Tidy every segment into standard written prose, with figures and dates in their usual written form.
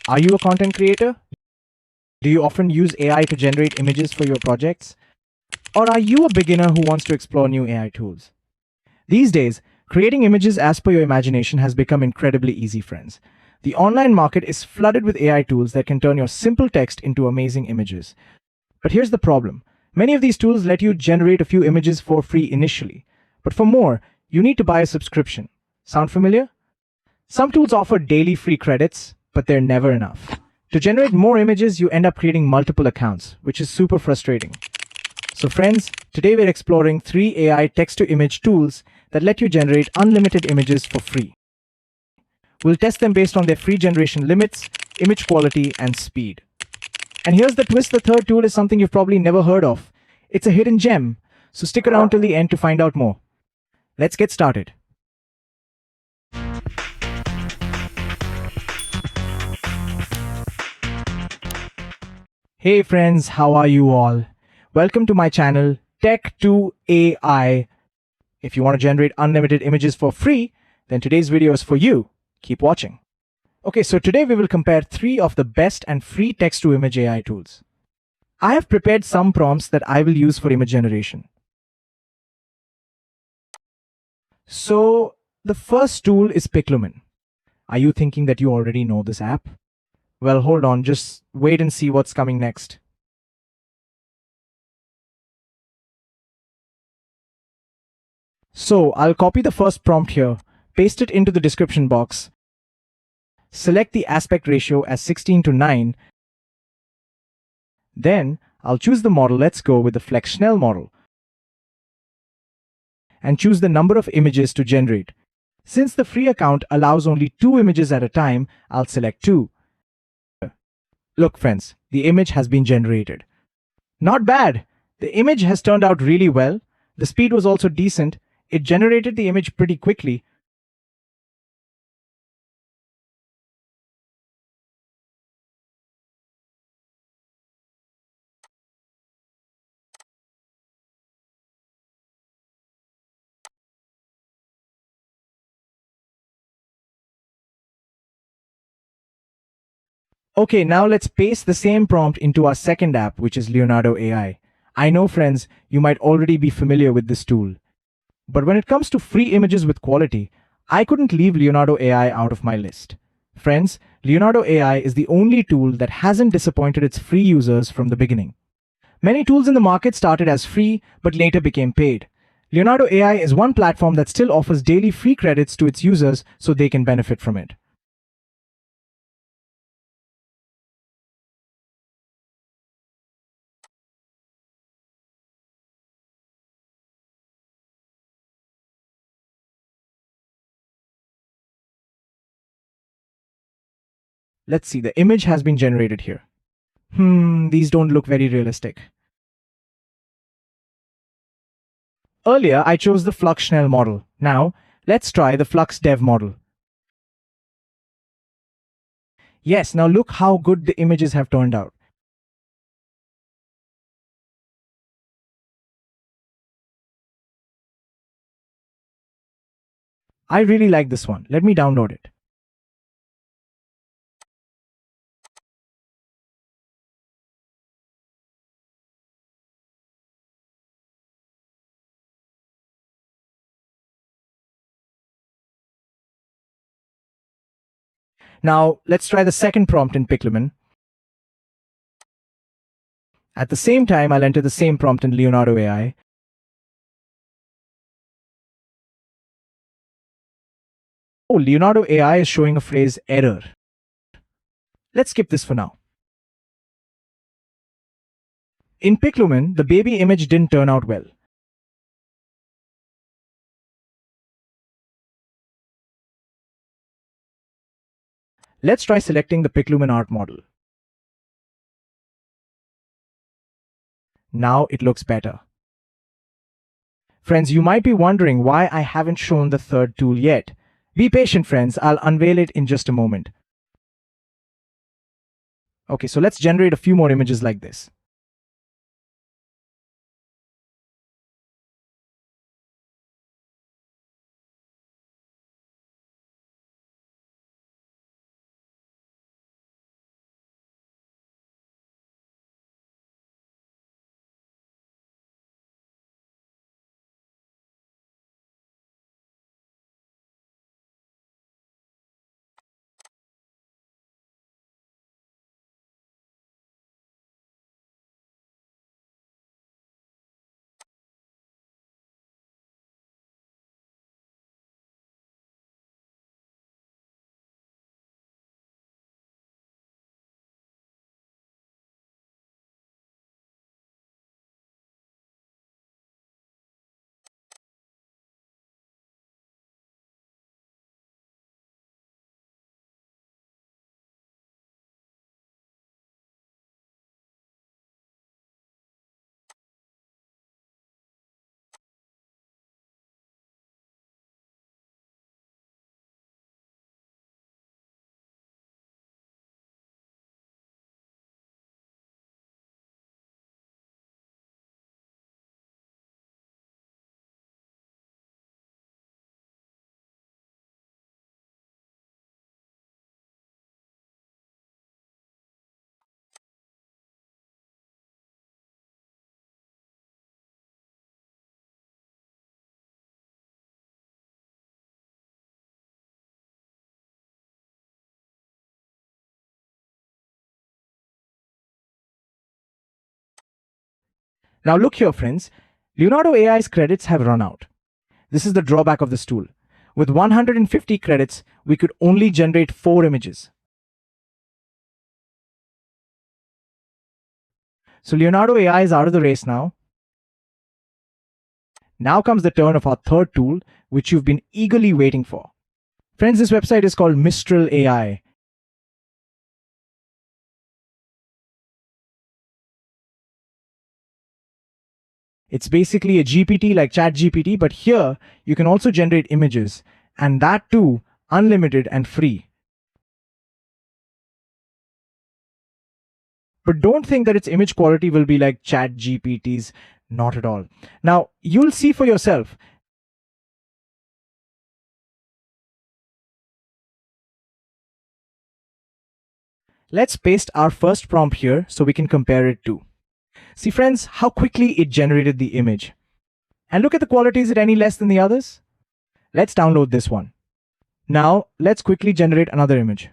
Are you a content creator? Do you often use AI to generate images for your projects? Or are you a beginner who wants to explore new AI tools? These days, creating images as per your imagination has become incredibly easy, friends. The online market is flooded with AI tools that can turn your simple text into amazing images. But here's the problem. Many of these tools let you generate a few images for free initially. But for more, you need to buy a subscription. Sound familiar? Some tools offer daily free credits, but they're never enough. To generate more images, you end up creating multiple accounts, which is super frustrating. So friends, today we're exploring 3 AI text-to-image tools that let you generate unlimited images for free. We'll test them based on their free generation limits, image quality, and speed. And here's the twist, the third tool is something you've probably never heard of. It's a hidden gem, so stick around till the end to find out more. Let's get started. Hey friends, how are you all? Welcome to my channel, Tech to AI. If you want to generate unlimited images for free, then today's video is for you. Keep watching. Okay, so today we will compare 3 of the best and free text-to-image AI tools. I have prepared some prompts that I will use for image generation. So, the first tool is Piclumen. Are you thinking that you already know this app? Well, hold on, just wait and see what's coming next. So, I'll copy the first prompt here, paste it into the description box, select the aspect ratio as 16:9, then I'll choose the model, let's go with the Flex Schnell model, and choose the number of images to generate. Since the free account allows only 2 images at a time, I'll select 2. Look friends, the image has been generated. Not bad! The image has turned out really well. The speed was also decent. It generated the image pretty quickly. Okay, now let's paste the same prompt into our second app, which is Leonardo AI. I know friends, you might already be familiar with this tool. But when it comes to free images with quality, I couldn't leave Leonardo AI out of my list. Friends, Leonardo AI is the only tool that hasn't disappointed its free users from the beginning. Many tools in the market started as free, but later became paid. Leonardo AI is one platform that still offers daily free credits to its users so they can benefit from it. Let's see, the image has been generated here. These don't look very realistic. Earlier, I chose the Flux Schnell model. Now, let's try the Flux Dev model. Yes, now look how good the images have turned out. I really like this one. Let me download it. Now, let's try the second prompt in Piclumen. At the same time, I'll enter the same prompt in Leonardo AI. Oh, Leonardo AI is showing a phrase error. Let's skip this for now. In Piclumen, the baby image didn't turn out well. Let's try selecting the Piclumen art model. Now it looks better. Friends, you might be wondering why I haven't shown the third tool yet. Be patient, friends. I'll unveil it in just a moment. Okay, so let's generate a few more images like this. Now look here, friends. Leonardo AI's credits have run out. This is the drawback of this tool. With 150 credits, we could only generate 4 images. So Leonardo AI is out of the race now. Now comes the turn of our third tool, which you've been eagerly waiting for. Friends, this website is called Mistral AI. It's basically a GPT like ChatGPT, but here you can also generate images, and that too unlimited and free. But don't think that its image quality will be like ChatGPT's, not at all. Now, you'll see for yourself. Let's paste our first prompt here so we can compare it too. See friends, how quickly it generated the image. And look at the quality, is it any less than the others? Let's download this one. Now, let's quickly generate another image.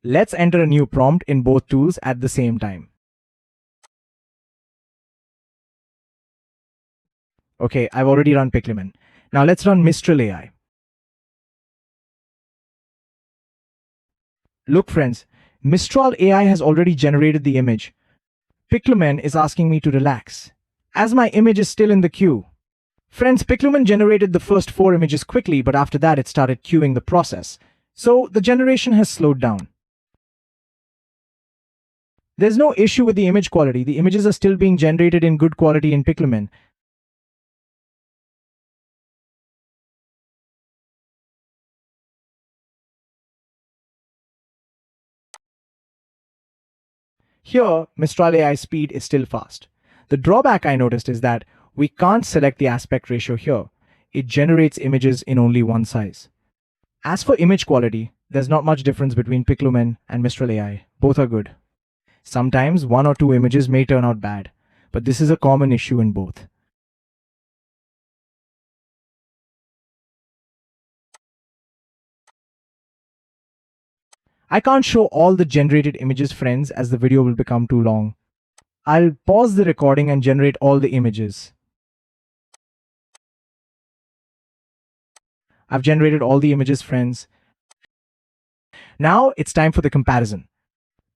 Let's enter a new prompt in both tools at the same time. Okay, I've already run Piclumen. Now let's run Mistral AI. Look friends, Mistral AI has already generated the image. Piclumen is asking me to relax, as my image is still in the queue. Friends, Piclumen generated the first 4 images quickly, but after that it started queuing the process. So the generation has slowed down. There's no issue with the image quality. The images are still being generated in good quality in Piclumen. Here, Mistral AI speed is still fast. The drawback I noticed is that we can't select the aspect ratio here. It generates images in only one size. As for image quality, there's not much difference between Piclumen and Mistral AI. Both are good. Sometimes 1 or 2 images may turn out bad, but this is a common issue in both. I can't show all the generated images, friends, as the video will become too long. I'll pause the recording and generate all the images. I've generated all the images, friends. Now it's time for the comparison.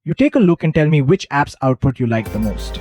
You take a look and tell me which app's output you like the most.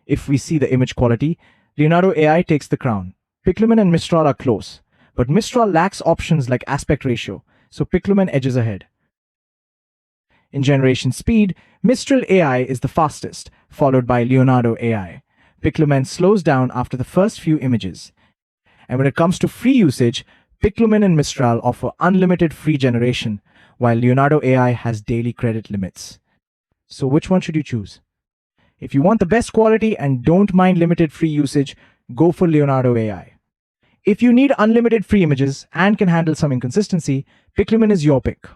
If we see the image quality, Leonardo AI takes the crown. Piclumen and Mistral are close, but Mistral lacks options like aspect ratio, so Piclumen edges ahead. In generation speed, Mistral AI is the fastest, followed by Leonardo AI. Piclumen slows down after the first few images. And when it comes to free usage, Piclumen and Mistral offer unlimited free generation, while Leonardo AI has daily credit limits. So which one should you choose? If you want the best quality and don't mind limited free usage, go for Leonardo AI. If you need unlimited free images and can handle some inconsistency, Piclumen is your pick.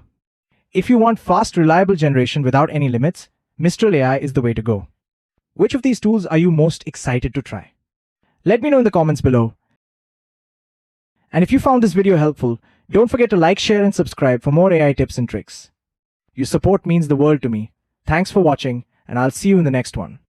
If you want fast, reliable generation without any limits, Mistral AI is the way to go. Which of these tools are you most excited to try? Let me know in the comments below. And if you found this video helpful, don't forget to like, share, and subscribe for more AI tips and tricks. Your support means the world to me. Thanks for watching, and I'll see you in the next one.